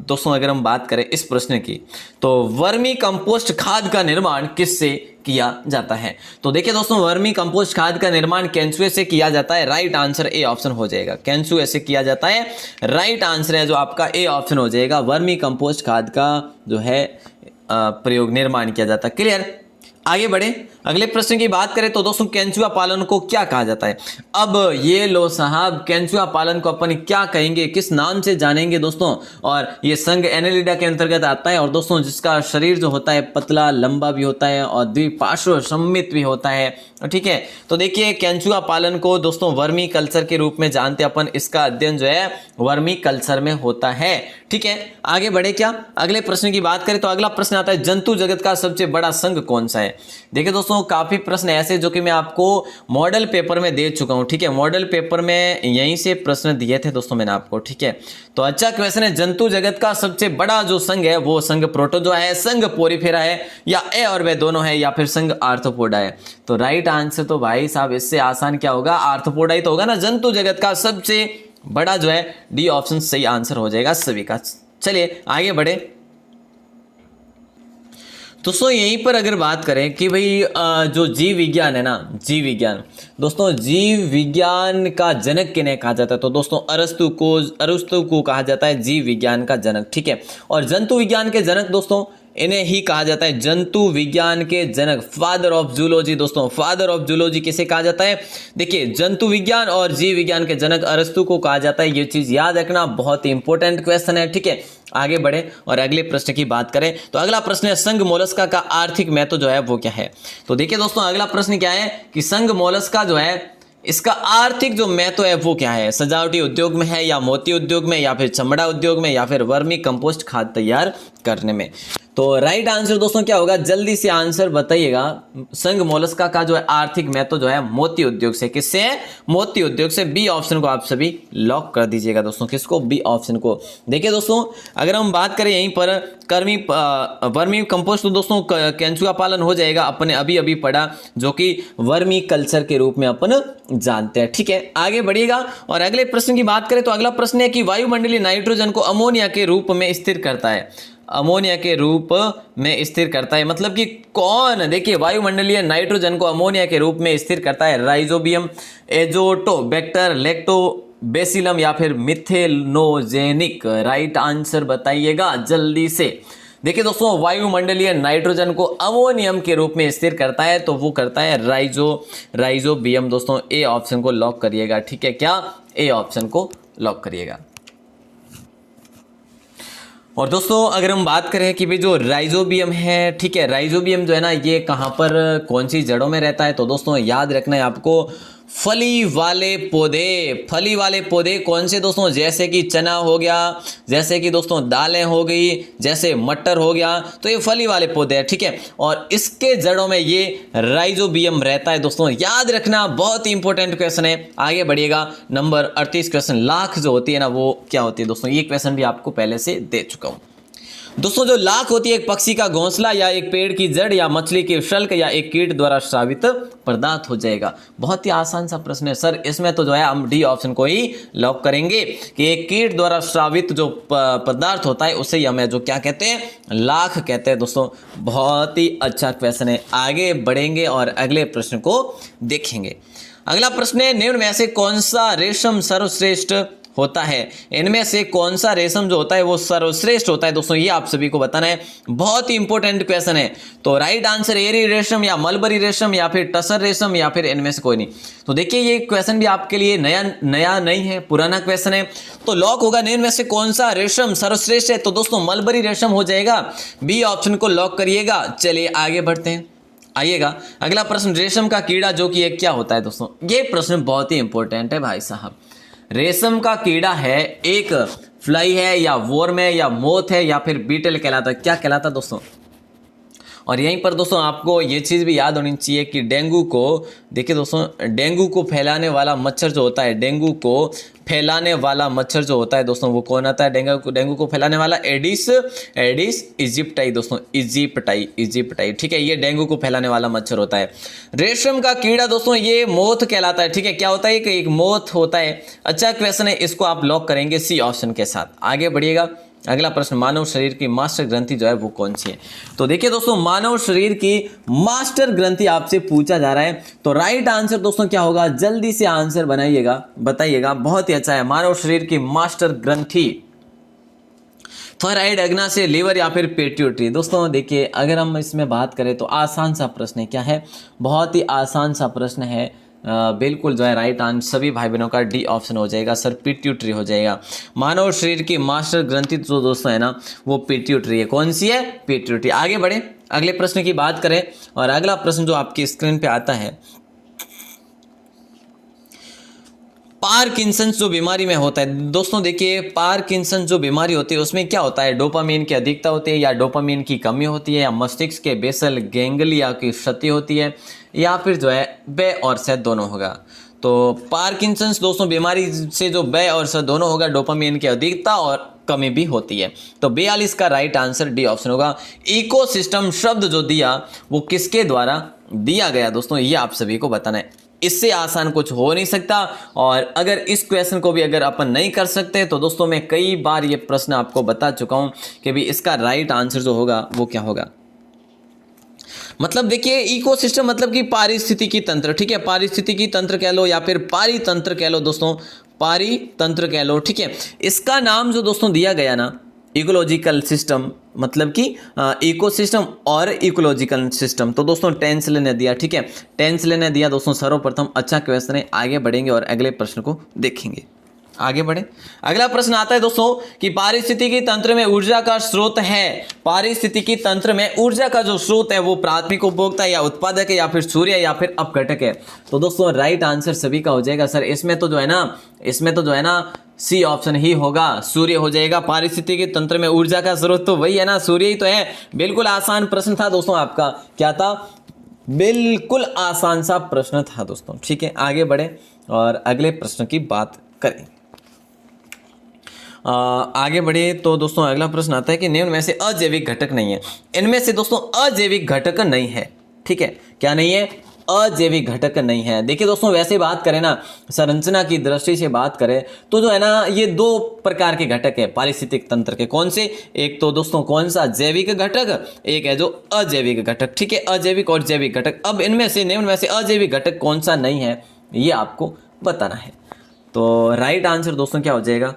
Speaker 1: दोस्तों अगर हम बात करें इस प्रश्न की, तो वर्मी कंपोस्ट खाद का निर्माण किससे किया जाता है। तो देखिए दोस्तों, वर्मी कंपोस्ट खाद का निर्माण केंचुए से किया जाता है। राइट आंसर ए ऑप्शन हो जाएगा, केंचुए से किया जाता है। राइट आंसर है जो आपका ए ऑप्शन हो जाएगा, वर्मी कंपोस्ट खाद का जो है प्रयोग निर्माण किया जाता है। क्लियर। आगे बढ़े, अगले प्रश्न की बात करें तो दोस्तों केंचुआ पालन को क्या कहा जाता है। अब ये लो साहब, केंचुआ पालन को अपन क्या कहेंगे, किस नाम से जानेंगे दोस्तों। और ये संघ एनेलिडा के अंतर्गत आता है, और दोस्तों जिसका शरीर जो होता है पतला लंबा भी होता है और द्विपार्श्व सममित भी होता है, ठीक है। तो देखिए केंचुआ पालन को दोस्तों वर्मी कल्चर के रूप में जानते हैं अपन, इसका अध्ययन जो है वर्मी कल्चर में होता है, ठीक है। आगे बढ़े क्या, अगले प्रश्न की बात करें तो अगला प्रश्न आता है, जंतु जगत का सबसे बड़ा संघ कौन सा है। देखिए दोस्तों, काफी प्रश्न ऐसे जो कि मैं आपको मॉडल पेपर में दे चुका हूं, ठीक है, मॉडल पेपर में यहीं से प्रश्न दिए थे दोस्तों मैंने आपको, ठीक है। तो अच्छा क्वेश्चन है, जंतु जगत का सबसे बड़ा जो संघ है वो संघ प्रोटोजोआ है, संघ पोरीफेरा है, या ए और वे दोनों है, या फिर संघ आर्थ्रोपोडा है। तो राइट आंसर तो भाई साहब इससे आसान क्या होगा, आर्थ्रोपोडा ही तो होगा ना। जंतु जगत का सबसे बड़ा जो है डी ऑप्शन सही आंसर हो जाएगा सभी का। चलिए आगे बढ़े दोस्तों, यहीं पर अगर बात करें कि भाई जो जीव विज्ञान है ना, जीव विज्ञान दोस्तों, जीव विज्ञान का जनक किन्हें कहा जाता है। तो दोस्तों अरस्तु को कहा जाता है जीव विज्ञान का जनक, ठीक है। और जंतु विज्ञान के जनक दोस्तों इन्हें ही कहा जाता है जंतु विज्ञान के जनक, फादर ऑफ जूलॉजी। दोस्तों फादर ऑफ जूलॉजी किसे कहा जाता है, देखिए जंतु विज्ञान और जीव विज्ञान के जनक अरस्तु को कहा जाता है। ये चीज याद रखना, बहुत ही इंपॉर्टेंट क्वेश्चन है, ठीक है। आगे बढ़े और अगले प्रश्न की बात करें तो अगला प्रश्न है, संघ मोलस्का का आर्थिक महत्व जो है वो क्या है। तो देखिए दोस्तों अगला प्रश्न क्या है कि संघ मोलस्का जो है इसका आर्थिक जो महत्व है वो क्या है, सजावटी उद्योग में है, या मोती उद्योग में, या फिर चमड़ा उद्योग में, या फिर वर्मी कंपोस्ट खाद तैयार करने में। तो राइट आंसर दोस्तों क्या होगा, जल्दी से आंसर बताइएगा। संघ मोलस्का का जो है आर्थिक महत्व जो है मोती उद्योग से, किससे है, मोती उद्योग से। बी ऑप्शन को आप सभी लॉक कर दीजिएगा दोस्तों, किसको, बी ऑप्शन को। देखिए दोस्तों अगर हम बात करें यहीं पर वर्मी कंपोस्ट, तो दोस्तों केंचुआ पालन हो जाएगा, अपने अभी अभी पढ़ा, जो कि वर्मी कल्चर के रूप में अपन जानते हैं, ठीक है। आगे बढ़िएगा और अगले प्रश्न की बात करें तो अगला प्रश्न है कि वायुमंडलीय नाइट्रोजन को अमोनिया के रूप में स्थिर करता है। अमोनिया के रूप में स्थिर करता है मतलब कि कौन, देखिए वायुमंडलीय नाइट्रोजन को अमोनिया के रूप में स्थिर करता है, राइजोबियम, एजोटोबैक्टर, लैक्टोबैसिलम, या फिर मिथेनोजेनिक। राइट आंसर बताइएगा जल्दी से। देखिए दोस्तों वायुमंडलीय नाइट्रोजन को अमोनियम के रूप में स्थिर करता है, तो वो करता है राइजोबियम। दोस्तों ए ऑप्शन को लॉक करिएगा, ठीक है, क्या ए ऑप्शन को लॉक करिएगा। और दोस्तों अगर हम बात करें कि भाई जो राइजोबियम है, ठीक है, राइजोबियम जो है ना ये कहाँ पर कौन सी जड़ों में रहता है, तो दोस्तों याद रखना है आपको, फली वाले पौधे। फली वाले पौधे कौन से दोस्तों? जैसे कि चना हो गया, जैसे कि दोस्तों दालें हो गई, जैसे मटर हो गया, तो ये फली वाले पौधे हैं, ठीक है। और इसके जड़ों में ये राइजोबियम रहता है दोस्तों, याद रखना, बहुत ही इंपॉर्टेंट क्वेश्चन है। आगे बढ़िएगा, नंबर 38 क्वेश्चन, लाख जो होती है ना वो क्या होती है दोस्तों? ये क्वेश्चन भी आपको पहले से दे चुका हूं दोस्तों। जो लाख होती है एक पक्षी का घोंसला या एक पेड़ की जड़ या मछली के शल्क या एक कीट द्वारा श्रावित पदार्थ हो जाएगा। बहुत ही आसान सा प्रश्न है सर, इसमें तो जो है हम डी ऑप्शन को ही लॉक करेंगे कि एक कीट द्वारा श्रावित जो पदार्थ होता है उसे ही हमें जो क्या कहते हैं? लाख कहते हैं दोस्तों। बहुत ही अच्छा क्वेश्चन है। आगे बढ़ेंगे और अगले प्रश्न को देखेंगे। अगला प्रश्न है, निम्न में से कौन सा रेशम सर्वश्रेष्ठ होता है? इनमें से कौन सा रेशम जो होता है वो सर्वश्रेष्ठ होता है दोस्तों, ये आप सभी को बताना है। बहुत ही इंपॉर्टेंट क्वेश्चन है। तो राइट आंसर एरी रेशम या मलबरी रेशम या फिर टसर रेशम या फिर इनमें से कोई नहीं। तो देखिए ये क्वेश्चन भी आपके लिए नया नहीं है, पुराना क्वेश्चन है। तो लॉक होगा, इनमें से कौन सा रेशम सर्वश्रेष्ठ है? तो दोस्तों मलबरी रेशम हो जाएगा, बी ऑप्शन को लॉक करिएगा। चलिए आगे बढ़ते हैं। आइएगा अगला प्रश्न, रेशम का कीड़ा जो कि एक क्या होता है दोस्तों? ये प्रश्न बहुत ही इंपॉर्टेंट है भाई साहब। रेशम का कीड़ा है एक फ्लाई है या वॉर्म है या मोथ है या फिर बीटल कहलाता है? क्या कहलाता है दोस्तों? और यहीं पर दोस्तों आपको ये चीज़ भी याद होनी चाहिए कि डेंगू को, देखिए दोस्तों, डेंगू को फैलाने वाला मच्छर जो होता है, डेंगू को फैलाने वाला मच्छर जो होता है दोस्तों वो कौन आता है? डेंगू को फैलाने वाला एडिस इजिप्टाई दोस्तों, इजिप्टाई, ठीक है। ये डेंगू को फैलाने वाला मच्छर होता है। रेशम का कीड़ा दोस्तों ये मोथ कहलाता है, ठीक है। क्या होता है? एक मोथ होता है। अच्छा क्वेश्चन है, इसको आप लॉक करेंगे सी ऑप्शन के साथ। आगे बढ़िएगा। अगला प्रश्न, मानव शरीर की मास्टर ग्रंथि जो है वो कौन सी है? तो देखिए दोस्तों मानव शरीर की मास्टर ग्रंथि आपसे पूछा जा रहा है, तो राइट आंसर दोस्तों क्या होगा? जल्दी से आंसर बनाइएगा, बताइएगा। बहुत ही अच्छा है, मानव शरीर की मास्टर ग्रंथि थायराइड, अग्नाशय, लीवर या फिर पिट्यूटरी। दोस्तों देखिए अगर हम इसमें बात करें तो आसान सा प्रश्न है। क्या है? बहुत ही आसान सा प्रश्न है। बिल्कुल जो है राइट आंसर सभी भाई बहनों का डी ऑप्शन हो जाएगा सर, पिट्यूटरी हो जाएगा। मानव शरीर की मास्टर ग्रंथि जो दोस्तों है ना वो पिट्यूटरी है। कौन सी है? पिट्यूटरी। आगे बढ़े, अगले प्रश्न की बात करें और अगला प्रश्न जो आपकी स्क्रीन पे आता है, पार्किंसंस जो बीमारी में होता है दोस्तों, देखिए पार्किंसंस जो बीमारी होती है उसमें क्या होता है? डोपामीन की अधिकता होती है या डोपामीन की कमी होती है या मस्तिष्क के बेसल गैंग्लिया की क्षति होती है या फिर जो है बे और से दोनों होगा। तो पार्किंसंस दोस्तों बीमारी से जो बे और से दोनों होगा, डोपामीन की अधिकता और कमी भी होती है। तो 42 का राइट आंसर डी ऑप्शन होगा। इकोसिस्टम शब्द जो दिया वो किसके द्वारा दिया गया दोस्तों, ये आप सभी को बताना है। इससे आसान कुछ हो नहीं सकता। और अगर इस क्वेश्चन को भी अगर अपन नहीं कर सकते तो दोस्तों मैं कई बार ये प्रश्न आपको बता चुका हूं कि भी इसका राइट आंसर जो होगा वो क्या होगा। मतलब देखिए इकोसिस्टम मतलब कि पारिस्थितिकी तंत्र, ठीक है। पारिस्थितिकी तंत्र कह लो या फिर पारितंत्र कह लो दोस्तों, पारितंत्र कह लो, ठीक है। इसका नाम जो दोस्तों दिया गया ना इकोलॉजिकल सिस्टम, मतलब कि इकोसिस्टम और इकोलॉजिकल सिस्टम, तो दोस्तों टेंसले ने दिया, ठीक है। टेंसले ने दिया दोस्तों सर्वप्रथम। अच्छा क्वेश्चन है। आगे बढ़ेंगे और अगले प्रश्न को देखेंगे। आगे बढ़े, अगला प्रश्न आता है दोस्तों कि पारिस्थितिकी तंत्र में ऊर्जा का स्रोत है। पारिस्थितिकी तंत्र में ऊर्जा का जो स्रोत है वो प्राथमिक उपभोक्ता या उत्पादक है या फिर सूर्य या फिर अपघटक है। तो दोस्तों राइट आंसर सभी का हो जाएगा सर। इसमें तो जो है ना सी ऑप्शन ही होगा, सूर्य हो जाएगा। पारिस्थितिकी तंत्र में ऊर्जा का स्रोत तो वही है ना, सूर्य ही तो है। बिल्कुल आसान प्रश्न था दोस्तों आपका। क्या था? बिल्कुल आसान सा प्रश्न था दोस्तों, ठीक है। आगे बढ़े और अगले प्रश्न की बात करें। आगे बढ़े तो दोस्तों अगला प्रश्न आता है कि निम्न में से अजैविक घटक नहीं है। इनमें से दोस्तों अजैविक घटक नहीं है, ठीक है। क्या नहीं है? अजैविक घटक नहीं है। देखिए दोस्तों वैसे बात करें ना, संरचना की दृष्टि से बात करें तो जो है ना ये दो प्रकार के घटक है पारिस्थितिक तंत्र के। कौन से? एक तो दोस्तों कौन सा? जैविक घटक, एक है जो अजैविक घटक, ठीक है। अजैविक और जैविक घटक। अब इनमें से निम्न में से अजैविक घटक कौन सा नहीं है ये आपको बताना है। तो राइट आंसर दोस्तों क्या हो जाएगा?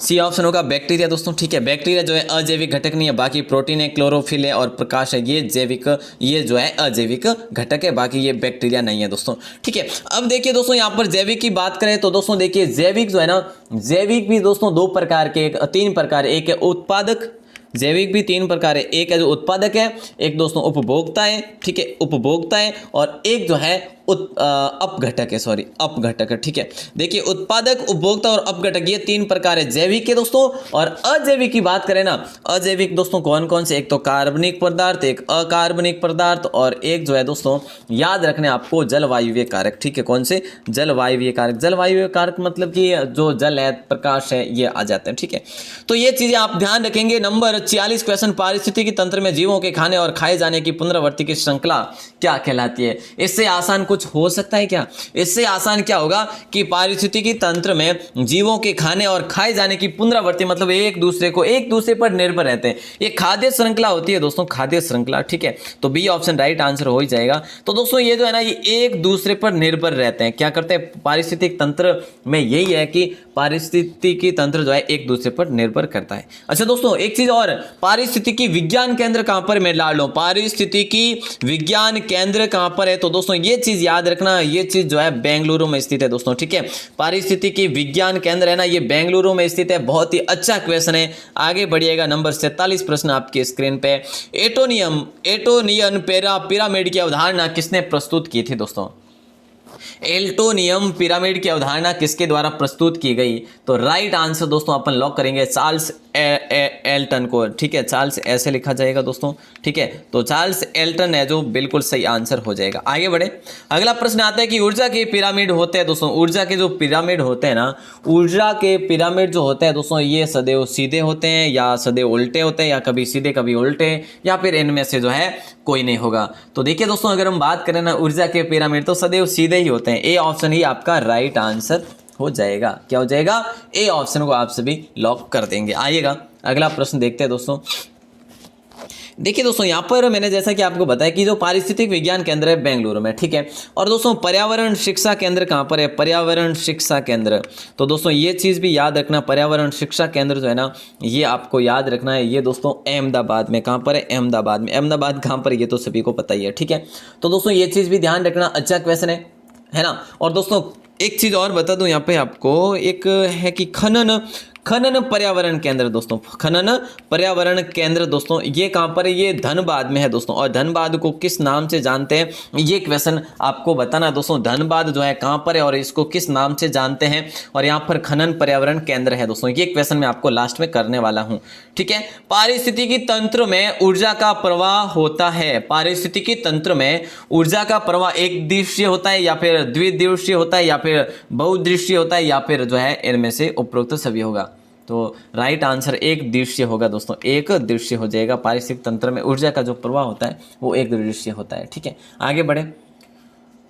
Speaker 1: सी ऑप्शन होगा बैक्टीरिया दोस्तों, ठीक है। बैक्टीरिया जो है अजैविक घटक नहीं है, बाकी प्रोटीन है, क्लोरोफिल है और प्रकाश है, ये जो है अजैविक घटक है, बाकी ये बैक्टीरिया नहीं है दोस्तों, ठीक है। अब देखिए दोस्तों यहाँ पर जैविक की बात करें तो दोस्तों देखिए जैविक जो है ना, जैविक भी दोस्तों दो प्रकार के, तीन प्रकार, एक है उत्पादक, जैविक भी 3 प्रकार है, एक है जो उत्पादक है, एक दोस्तों उपभोक्ता है, ठीक है, उपभोक्ता है, और एक जो है अपघटक है, सॉरी अपघटक है, ठीक है। देखिए उत्पादक, उपभोक्ता और अपघटक ये 3 प्रकार है जैविक के दोस्तों। और अजैविक की बात करें ना, अजैविक दोस्तों कौन कौन से, एक तो कार्बनिक पदार्थ, एक अकार्बनिक पदार्थ, और एक जो है दोस्तों याद रखने आपको जलवायुवीय कारक, ठीक है। कौन से? जलवायुवीय कारक। जलवायुवीय कारक मतलब कि जो जल है, प्रकाश है, ये आ जाते हैं, ठीक है। तो ये चीजें आप ध्यान रखेंगे। नंबर 46 क्वेश्चन, पारिस्थितिकी तंत्र में जीवों के खाने और खाए जाने की पुनरावृत्ति की श्रृंखला क्या कहलाती है? इससे आसान कुछ हो सकता है क्या? इससे आसान क्या होगा कि पारिस्थितिकी तंत्र में जीवों के खाने और खाए जाने की पुनरावृत्ति मतलब एक दूसरे पर निर्भर रहते हैं। ये खाद्य श्रृंखला होती है दोस्तों, खाद्य श्रृंखला, ठीक है। तो बी ऑप्शन राइट आंसर हो ही जाएगा। तो दोस्तों ये जो है ना, ये एक दूसरे पर निर्भर रहते हैं। क्या करते हैं? पारिस्थितिक तंत्र में यही है कि पारिस्थितिकी तंत्र जो है एक दूसरे पर निर्भर करता है। अच्छा दोस्तों एक चीज और, पारिस्थितिकी विज्ञान केंद्र कहां पर, मैं ला लो, पारिस्थितिकी विज्ञान केंद्र कहां पर है? तो दोस्तों ये चीज याद रखना, ये चीज जो है बेंगलुरु में स्थित है दोस्तों, ठीक है। पारिस्थितिकी विज्ञान केंद्र है ना, ये बेंगलुरु में स्थित है। बहुत ही अच्छा क्वेश्चन है, आगे बढ़िएगा। नंबर 47 प्रश्न आपकी स्क्रीन पे। एटोनियन पिरामिड की अवधारणा किसने प्रस्तुत की थी दोस्तों? एल्टोनियम पिरामिड की अवधारणा किसके द्वारा प्रस्तुत की गई? तो राइट आंसर दोस्तों अपन लॉक करेंगे चार्ल्स एल्टन को, ठीक है। चार्ल्स ऐसे लिखा जाएगा दोस्तों, ठीक है। तो चार्ल्स एल्टन है जो बिल्कुल सही आंसर हो जाएगा। आगे बढ़े, अगला प्रश्न आता है कि ऊर्जा के पिरामिड होते हैं दोस्तों, ऊर्जा के जो पिरामिड होते हैं ना, ऊर्जा के पिरामिड जो होते हैं दोस्तों, ये सदैव सीधे होते हैं या सदैव उल्टे होते हैं, या कभी सीधे कभी उल्टे, या फिर इनमें से जो है कोई नहीं होगा। तो देखिए दोस्तों अगर हम बात करें ना ऊर्जा के पिरामिड, तो सदैव सीधे ही होते हैं। ए ऑप्शन ही आपका राइट आंसर हो जाएगा। क्या हो जाएगा? ए ऑप्शन को आप सभी लॉक कर देंगे। आइएगा अगला प्रश्न देखते हैं दोस्तों। देखिए दोस्तों यहाँ पर मैंने जैसा कि आपको बताया कि जो पारिस्थितिक विज्ञान केंद्र है बेंगलुरु में, ठीक है। और दोस्तों पर्यावरण शिक्षा केंद्र कहाँ पर है? पर्यावरण शिक्षा केंद्र, तो दोस्तों ये चीज़ भी याद रखना, पर्यावरण शिक्षा केंद्र जो है ना, ये आपको याद रखना है। ये दोस्तों अहमदाबाद में, कहाँ पर है? अहमदाबाद में। अहमदाबाद कहाँ पर, ये तो सभी को पता ही है, ठीक है। तो दोस्तों ये चीज़ भी ध्यान रखना, अच्छा क्वेश्चन है ना। और दोस्तों एक चीज़ और बता दूं यहाँ पे आपको, एक है कि खनन पर्यावरण केंद्र दोस्तों, खनन पर्यावरण केंद्र दोस्तों ये कहाँ पर है? ये धनबाद में है दोस्तों। और धनबाद को किस नाम से जानते हैं, ये क्वेश्चन आपको बताना दोस्तों। धनबाद जो है कहाँ पर है और इसको किस नाम से जानते हैं, और यहाँ पर खनन पर्यावरण केंद्र है दोस्तों। ये क्वेश्चन मैं आपको लास्ट में करने वाला हूँ, ठीक है। पारिस्थितिकी तंत्र में ऊर्जा का प्रवाह होता है, पारिस्थितिकी तंत्र में ऊर्जा का प्रवाह एक दिवसीय होता है, या फिर द्विदिवसीय होता है, या फिर बहुदिवसीय होता है, या फिर जो है इनमें से उपरोक्त सभी होगा। तो राइट आंसर एक दिवसीय होगा दोस्तों, एक दिवसीय हो जाएगा। पारिस्थितिक तंत्र में ऊर्जा का जो प्रवाह होता है वो एक दिवसीय होता है, ठीक है। आगे बढ़े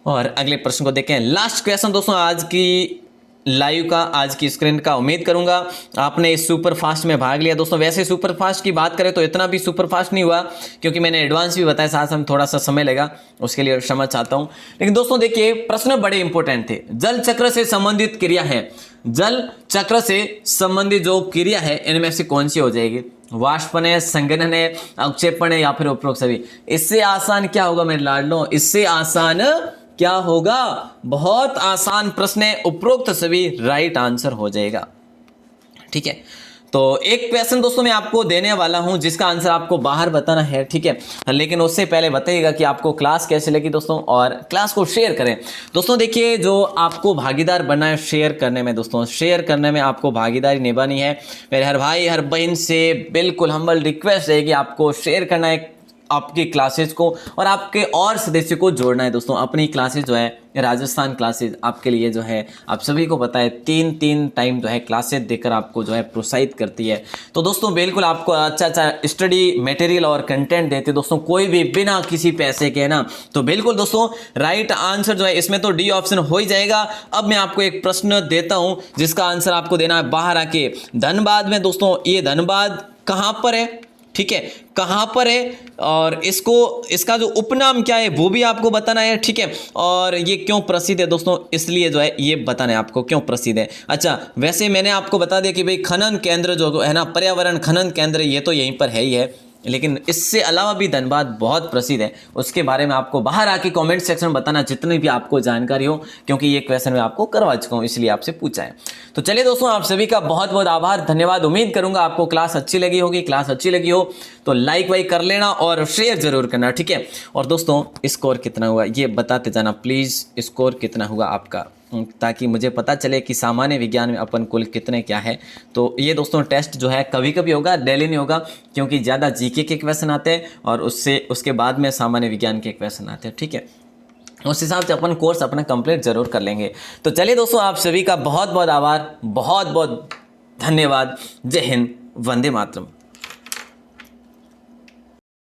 Speaker 1: और अगले प्रश्न को देखें। लास्ट क्वेश्चन दोस्तों आज की लाइव का, आज की स्क्रीन का। उम्मीद करूंगा आपने इस सुपर फास्ट में भाग लिया दोस्तों। वैसे सुपर फास्ट की बात करें तो इतना भी सुपर फास्ट नहीं हुआ, क्योंकि मैंने एडवांस भी बताया, साथ में थोड़ा सा समय लगा, उसके लिए क्षमा चाहता हूं। लेकिन दोस्तों देखिए प्रश्न बड़े इंपॉर्टेंट थे। जल चक्र से संबंधित क्रिया है, जल चक्र से संबंधित जो क्रिया है इनमें से कौन सी हो जाएगी? वाष्पन है, संघनन है, अवक्षेपण है, या फिर उपरोक्त सभी। इससे आसान क्या होगा मेरे लाडलो? इससे आसान क्या होगा? बहुत आसान प्रश्न है, उपरोक्त सभी राइट आंसर हो जाएगा, ठीक है। तो एक क्वेश्चन दोस्तों मैं आपको देने वाला हूं जिसका आंसर आपको बाहर बताना है, ठीक है। लेकिन उससे पहले बताइएगा कि आपको क्लास कैसे लगी दोस्तों, और क्लास को शेयर करें दोस्तों। देखिए जो आपको भागीदार बनना है शेयर करने में दोस्तों, शेयर करने में आपको भागीदारी निभानी है। मेरे हर भाई हर बहन से बिल्कुल हम्बल रिक्वेस्ट है कि आपको शेयर करना है आपकी क्लासेस को, और आपके और सदस्य को जोड़ना है दोस्तों। अपनी क्लासेस जो है राजस्थान क्लासेस आपके लिए जो है आप सभी को पता है 3 टाइम जो है क्लासेस देकर आपको जो है प्रोत्साहित करती है। तो दोस्तों बिल्कुल आपको अच्छा स्टडी मटेरियल और कंटेंट देते दोस्तों, कोई भी बिना किसी पैसे के, है ना। तो बिल्कुल दोस्तों राइट आंसर जो है इसमें तो डी ऑप्शन हो ही जाएगा। अब मैं आपको एक प्रश्न देता हूं जिसका आंसर आपको देना है बाहर आके। धनबाद में दोस्तों, ये धनबाद कहां पर है, ठीक है, कहाँ पर है, और इसका जो उपनाम क्या है वो भी आपको बताना है, ठीक है। और ये क्यों प्रसिद्ध है दोस्तों, इसलिए जो है ये बताना है आपको क्यों प्रसिद्ध है। अच्छा वैसे मैंने आपको बता दिया कि भाई खनन केंद्र जो है ना, पर्यावरण खनन केंद्र, ये तो यहीं पर है ही है, लेकिन इससे अलावा भी धनबाद बहुत प्रसिद्ध है, उसके बारे में आपको बाहर आके कमेंट सेक्शन में बताना जितनी भी आपको जानकारी हो, क्योंकि ये क्वेश्चन मैं आपको करवा चुका हूँ इसलिए आपसे पूछा है। तो चलिए दोस्तों, आप सभी का बहुत बहुत आभार, धन्यवाद। उम्मीद करूंगा आपको क्लास अच्छी लगी होगी। क्लास अच्छी लगी हो तो लाइक वाइक कर लेना और शेयर जरूर करना, ठीक है। और दोस्तों, स्कोर कितना हुआ ये बताते जाना प्लीज़, स्कोर कितना हुआ आपका, ताकि मुझे पता चले कि सामान्य विज्ञान में अपन कुल कितने क्या है। तो ये दोस्तों टेस्ट जो है कभी कभी होगा, डेली नहीं होगा, क्योंकि ज़्यादा जीके के क्वेश्चन आते हैं और उसके बाद में सामान्य विज्ञान के क्वेश्चन आते हैं, ठीक है। उस हिसाब से अपन कोर्स अपना कंप्लीट जरूर कर लेंगे। तो चलिए दोस्तों, आप सभी का बहुत बहुत आभार, बहुत बहुत धन्यवाद। जय हिंद, वंदे मातरम।